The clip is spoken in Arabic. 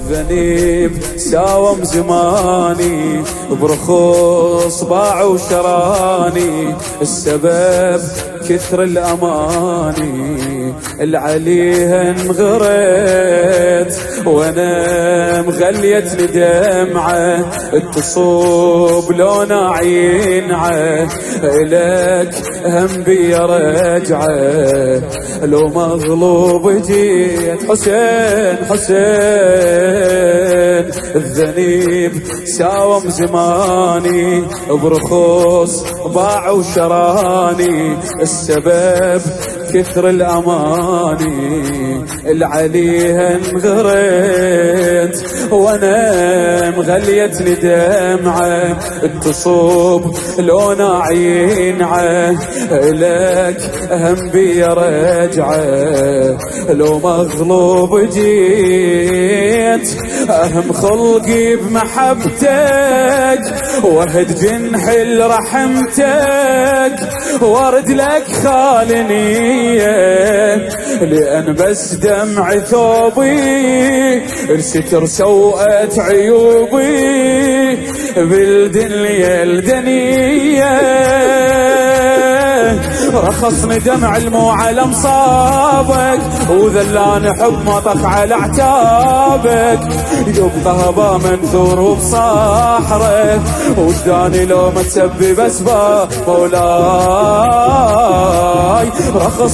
الذنيب ساوم زماني برخوص باع وشراني، السبب كثر الأماني العليها انغريت وانا مغليتني دمعة تصوب لون عينعه إلك هم بي رجعه لو مغلوب جيت حسين حسين الذنيب ساوم زماني برخوص باع وشراني، السبب كثر الأماني العليها انغريت وانا مغليتني دمعة تصوب لون عينعه إلك هم بي رجعه لو مغلوب جيت أهم خلقي بمحبتك وهد جنحي لرحمتك وارد لك خالنية لأن بس دمع ثوبي الستر سوءت عيوبي بالدنيا الدنيا رخصني دمع الموعى لمصابك وذلان حب ما طخ على اعتابك يبقى هبا منثور وبصحره وجداني لو ما تسبب اسباب مولاي رخص